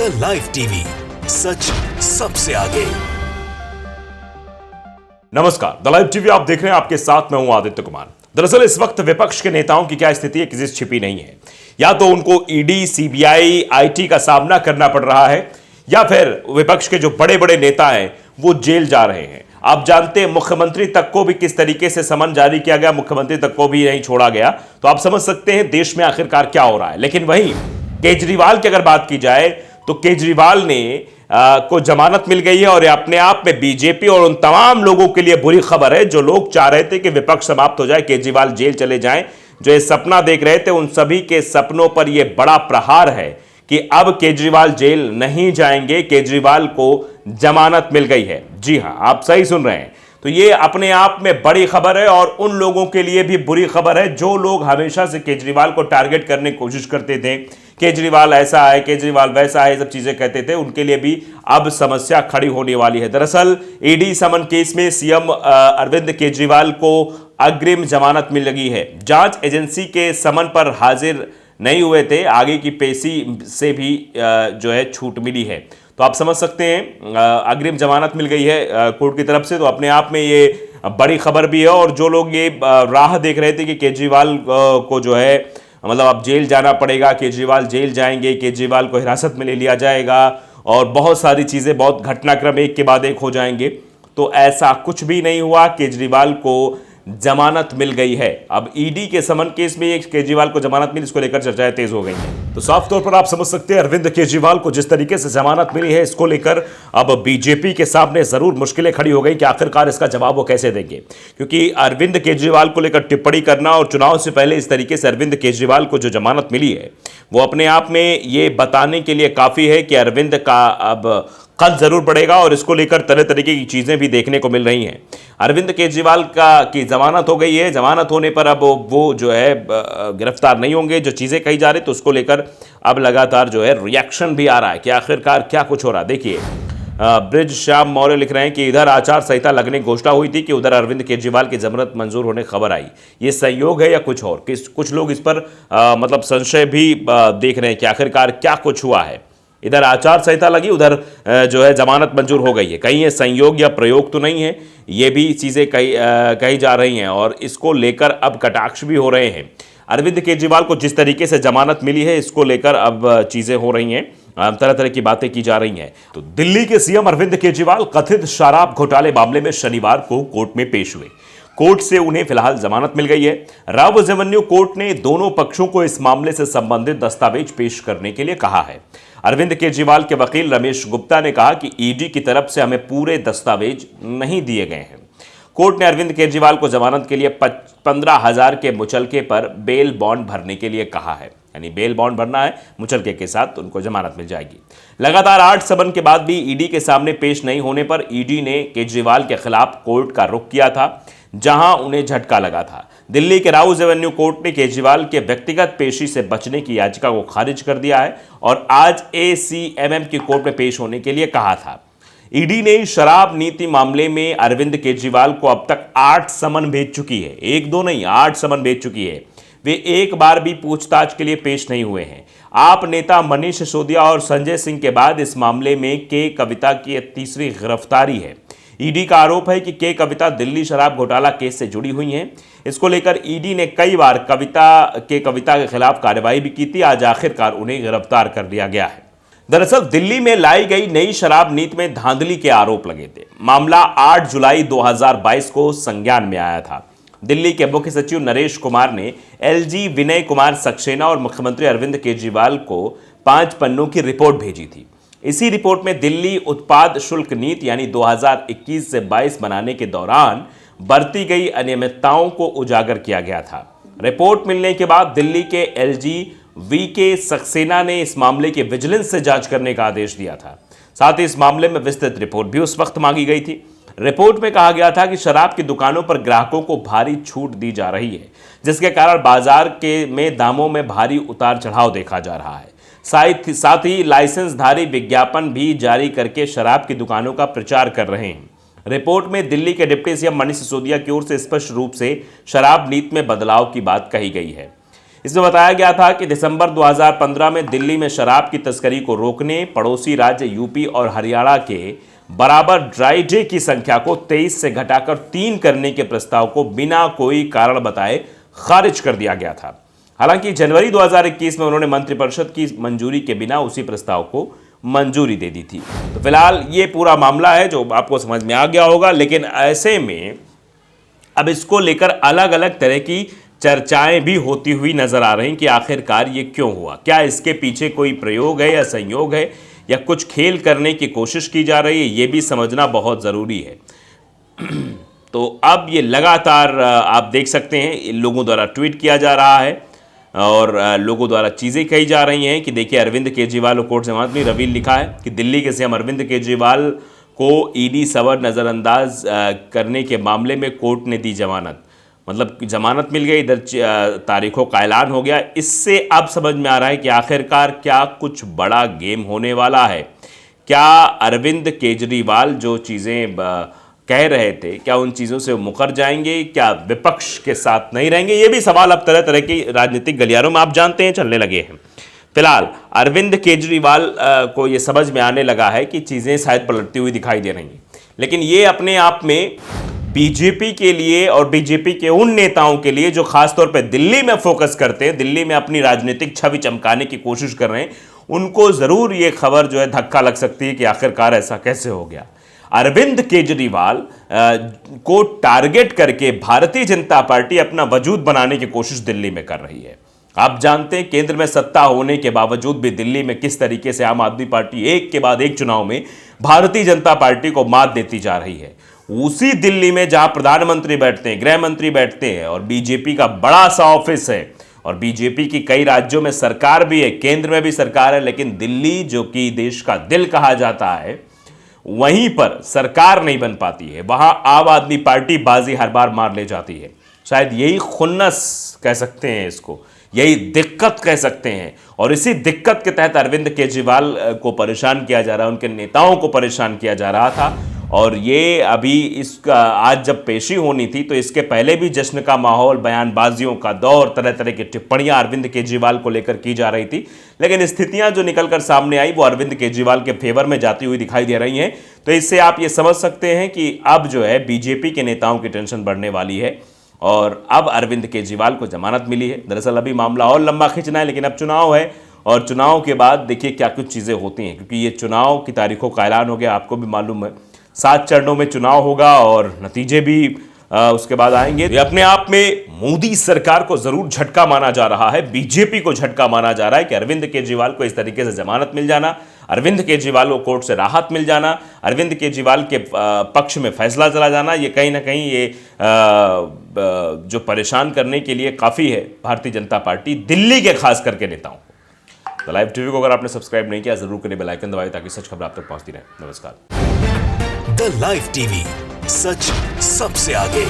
The live TV, सच सबसे आगे। नमस्कार, द लाइव टीवी आप देख रहे हैं, आपके साथ मैं हूं आदित्य कुमार। दरअसल इस वक्त विपक्ष के नेताओं की क्या स्थिति है, किसी से छिपी नहीं है। या तो उनको ईडी, सीबीआई, आईटी का सामना करना पड़ रहा है, या फिर विपक्ष के जो बड़े बड़े नेता हैं वो जेल जा रहे हैं। आप जानते हैं मुख्यमंत्री तक को भी किस तरीके से समन जारी किया गया, मुख्यमंत्री तक को भी नहीं छोड़ा गया। तो आप समझ सकते हैं देश में आखिरकार क्या हो रहा है। लेकिन वहीं केजरीवाल की अगर बात की जाए तो केजरीवाल ने को जमानत मिल गई है, और ये अपने आप में बीजेपी और उन तमाम लोगों के लिए बुरी खबर है जो लोग चाह रहे थे कि विपक्ष समाप्त हो जाए, केजरीवाल जेल चले जाएं। जो ये सपना देख रहे थे उन सभी के सपनों पर यह बड़ा प्रहार है कि अब केजरीवाल जेल नहीं जाएंगे, केजरीवाल को जमानत मिल गई है। जी हां, आप सही सुन रहे हैं। तो ये अपने आप में बड़ी खबर है, और उन लोगों के लिए भी बुरी खबर है जो लोग हमेशा से केजरीवाल को टारगेट करने की कोशिश करते थे। केजरीवाल ऐसा है, केजरीवाल वैसा है, सब चीजें कहते थे, उनके लिए भी अब समस्या खड़ी होने वाली है। दरअसल ईडी समन केस में सीएम अरविंद केजरीवाल को अग्रिम जमानत मिल गई है। जांच एजेंसी के समन पर हाजिर नहीं हुए थे, आगे की पेशी से भी जो है छूट मिली है। तो आप समझ सकते हैं अग्रिम जमानत मिल गई है कोर्ट की तरफ से। तो अपने आप में ये बड़ी खबर भी है, और जो लोग ये राह देख रहे थे कि केजरीवाल को जो है मतलब अब जेल जाना पड़ेगा, केजरीवाल जेल जाएंगे, केजरीवाल को हिरासत में ले लिया जाएगा, और बहुत सारी चीज़ें, बहुत घटनाक्रम एक के बाद एक हो जाएंगे, तो ऐसा कुछ भी नहीं हुआ। केजरीवाल को जमानत मिल गई है। अब ईडी के समन केस में एक केजरीवाल को जमानत मिली, इसको लेकर चर्चाएं तेज हो गई हैं। तो साफ तौर पर आप समझ सकते हैं अरविंद केजरीवाल को जिस तरीके से जमानत मिली है, इसको लेकर अब बीजेपी के सामने जरूर मुश्किलें खड़ी हो गई कि आखिरकार इसका जवाब वो कैसे देंगे। क्योंकि अरविंद केजरीवाल को लेकर टिप्पणी करना, और चुनाव से पहले इस तरीके से अरविंद केजरीवाल को जो जमानत मिली है वो अपने आप में ये बताने के लिए काफी है कि अरविंद का अब कद जरूर बढ़ेगा, और इसको लेकर तरह तरीके की चीजें भी देखने को मिल रही हैं। अरविंद केजरीवाल की जमानत हो गई है, जमानत होने पर अब वो जो है गिरफ्तार नहीं होंगे, जो चीजें कही जा रही, तो उसको लेकर अब लगातार जो है रिएक्शन भी आ रहा है कि आखिरकार क्या कुछ हो रहा है। देखिए, ब्रिज श्याम मौर्य लिख रहे हैं कि इधर आचार संहिता लगने की घोषणा हुई थी कि उधर अरविंद केजरीवाल की जमानत मंजूर होने की खबर आई। ये संयोग है या कुछ और? कुछ लोग इस पर मतलब संशय भी देख रहे हैं कि आखिरकार क्या कुछ हुआ है। इधर आचार संहिता लगी, उधर जो है जमानत मंजूर हो गई है। कहीं ये संयोग या प्रयोग तो नहीं है, ये भी चीज़ें कही जा रही हैं, और इसको लेकर अब कटाक्ष भी हो रहे हैं। अरविंद केजरीवाल को जिस तरीके से जमानत मिली है, इसको लेकर अब चीज़ें हो रही हैं, तरह तरह की बातें की जा रही हैं। तो दिल्ली के सीएम अरविंद केजरीवाल कथित शराब घोटाले मामले में शनिवार को कोर्ट में पेश हुए। कोर्ट से उन्हें फिलहाल जमानत मिल गई है। रावज एवेन्यू कोर्ट ने दोनों पक्षों को इस मामले से संबंधित दस्तावेज पेश करने के लिए कहा है। अरविंद केजरीवाल के वकील रमेश गुप्ता ने कहा कि ईडी की तरफ से हमें पूरे दस्तावेज नहीं दिए गए हैं। कोर्ट ने अरविंद केजरीवाल को जमानत के लिए 15,000 के मुचलके पर बेल बॉन्ड भरने के लिए कहा है। यानी बेल बॉन्ड भरना है, मुचलके के साथ उनको जमानत मिल जाएगी। लगातार 8 समन के बाद भी ईडी के सामने पेश नहीं होने पर ईडी ने केजरीवाल के खिलाफ कोर्ट का रुख किया था, जहां उन्हें झटका लगा था। दिल्ली के राउज एवेन्यू कोर्ट ने केजरीवाल के व्यक्तिगत पेशी से बचने की याचिका को खारिज कर दिया है, और आज एसीएमएम की कोर्ट में पेश होने के लिए कहा था। ईडी ने शराब नीति मामले में अरविंद केजरीवाल को अब तक 8 समन भेज चुकी है। एक दो नहीं, 8 समन भेज चुकी है। वे एक बार भी पूछताछ के लिए पेश नहीं हुए हैं। आप नेता मनीष सिसोदिया और संजय सिंह के बाद इस मामले में के कविता की तीसरी गिरफ्तारी है। ईडी का आरोप है कि के कविता दिल्ली शराब घोटाला केस से जुड़ी हुई हैं। इसको लेकर ईडी ने कई बार कविता के खिलाफ कार्रवाई भी की थी। आज आखिरकार उन्हें गिरफ्तार कर लिया गया है। दरअसल दिल्ली में लाई गई नई शराब नीति में धांधली के आरोप लगे थे। मामला 8 जुलाई 2022 को संज्ञान में आया था। दिल्ली के मुख्य सचिव नरेश कुमार ने एलजी विनय कुमार सक्सेना और मुख्यमंत्री अरविंद केजरीवाल को 5 पन्नों की रिपोर्ट भेजी थी। इसी रिपोर्ट में दिल्ली उत्पाद शुल्क नीति यानी 2021 से 22 बनाने के दौरान बरती गई अनियमितताओं को उजागर किया गया था। रिपोर्ट मिलने के बाद दिल्ली के एलजी वीके सक्सेना ने इस मामले की विजिलेंस से जांच करने का आदेश दिया था। साथ ही इस मामले में विस्तृत रिपोर्ट भी उस वक्त मांगी गई थी। रिपोर्ट में कहा गया था कि शराब की दुकानों पर ग्राहकों को भारी छूट दी जा रही है, जिसके कारण बाजार में दामों में भारी उतार चढ़ाव देखा जा रहा है। साथ ही लाइसेंसधारी विज्ञापन भी जारी करके शराब की दुकानों का प्रचार कर रहे हैं। रिपोर्ट में दिल्ली के डिप्टी सीएम मनीष सिसोदिया की ओर से स्पष्ट रूप से शराब नीति में बदलाव की बात कही गई है। इसमें बताया गया था कि दिसंबर 2015 में दिल्ली में शराब की तस्करी को रोकने पड़ोसी राज्य यूपी और हरियाणा के बराबर ड्राई डे की संख्या को 23 से घटाकर 3 करने के प्रस्ताव को बिना कोई कारण बताए खारिज कर दिया गया था। हालांकि जनवरी 2021 में उन्होंने मंत्रिपरिषद की मंजूरी के बिना उसी प्रस्ताव को मंजूरी दे दी थी। तो फिलहाल ये पूरा मामला है जो आपको समझ में आ गया होगा, लेकिन ऐसे में अब इसको लेकर अलग अलग तरह की चर्चाएं भी होती हुई नजर आ रही कि आखिरकार ये क्यों हुआ, क्या इसके पीछे कोई प्रयोग है या संयोग है या कुछ खेल करने की कोशिश की जा रही है, ये भी समझना बहुत ज़रूरी है। तो अब ये लगातार आप देख सकते हैं लोगों द्वारा ट्वीट किया जा रहा है और लोगों द्वारा चीज़ें कही जा रही हैं कि देखिए अरविंद केजरीवाल को कोर्ट से जमानत मिली। रवि लिखा है कि दिल्ली के सीएम अरविंद केजरीवाल को ईडी सवर नज़रअंदाज करने के मामले में कोर्ट ने दी जमानत, मतलब जमानत मिल गई, इधर तारीखों का ऐलान हो गया। इससे अब समझ में आ रहा है कि आखिरकार क्या कुछ बड़ा गेम होने वाला है। क्या अरविंद केजरीवाल जो चीज़ें कह रहे थे क्या उन चीज़ों से मुकर जाएंगे, क्या विपक्ष के साथ नहीं रहेंगे, ये भी सवाल अब तरह तरह की राजनीतिक गलियारों में आप जानते हैं चलने लगे हैं। फिलहाल अरविंद केजरीवाल को ये समझ में आने लगा है कि चीज़ें शायद पलटती हुई दिखाई दे रही हैं, लेकिन ये अपने आप में बीजेपी के लिए और बीजेपी के उन नेताओं के लिए जो खासतौर पर दिल्ली में फोकस करते हैं, दिल्ली में अपनी राजनीतिक छवि चमकाने की कोशिश कर रहे हैं, उनको ज़रूर ये खबर जो है धक्का लग सकती है कि आखिरकार ऐसा कैसे हो गया। अरविंद केजरीवाल को टारगेट करके भारतीय जनता पार्टी अपना वजूद बनाने की कोशिश दिल्ली में कर रही है। आप जानते हैं केंद्र में सत्ता होने के बावजूद भी दिल्ली में किस तरीके से आम आदमी पार्टी एक के बाद एक चुनाव में भारतीय जनता पार्टी को मात देती जा रही है। उसी दिल्ली में जहां प्रधानमंत्री बैठते हैं, गृह मंत्री बैठते हैं और बीजेपी का बड़ा सा ऑफिस है और बीजेपी की कई राज्यों में सरकार भी है, केंद्र में भी सरकार है, लेकिन दिल्ली जो कि देश का दिल कहा जाता है वहीं पर सरकार नहीं बन पाती है, वहां आम आदमी पार्टी बाजी हर बार मार ले जाती है। शायद यही खुन्नस कह सकते हैं इसको, यही दिक्कत कह सकते हैं, और इसी दिक्कत के तहत अरविंद केजरीवाल को परेशान किया जा रहा है, उनके नेताओं को परेशान किया जा रहा था। और ये अभी इसका आज जब पेशी होनी थी तो इसके पहले भी जश्न का माहौल, बयानबाजियों का दौर, तरह तरह की टिप्पणियां अरविंद केजरीवाल को लेकर की जा रही थी, लेकिन स्थितियां जो निकलकर सामने आई वो अरविंद केजरीवाल के फेवर में जाती हुई दिखाई दे रही हैं। तो इससे आप ये समझ सकते हैं कि अब जो है बीजेपी के नेताओं की टेंशन बढ़ने वाली है और अब अरविंद केजरीवाल को जमानत मिली है। दरअसल अभी मामला और लंबा खींचना है, लेकिन अब चुनाव है और चुनाव के बाद देखिए क्या कुछ चीज़ें होती हैं, क्योंकि ये चुनाव की तारीखों का ऐलान हो गया, आपको भी मालूम है 7 चरणों में चुनाव होगा और नतीजे भी उसके बाद आएंगे। ये अपने आप में मोदी सरकार को जरूर झटका माना जा रहा है, बीजेपी को झटका माना जा रहा है कि अरविंद केजरीवाल को इस तरीके से जमानत मिल जाना, अरविंद केजरीवाल को कोर्ट से राहत मिल जाना, अरविंद केजरीवाल के पक्ष में फैसला चला जाना, ये कहीं ना कहीं ये जो परेशान करने के लिए काफ़ी है भारतीय जनता पार्टी दिल्ली के खास करके नेताओं को। तो लाइव टीवी को अगर आपने सब्सक्राइब नहीं किया जरूर करें, बेल आइकन दबाएं ताकि सच खबर आप तक पहुंचती रहे। नमस्कार। द लाइव टीवी, सच सबसे आगे।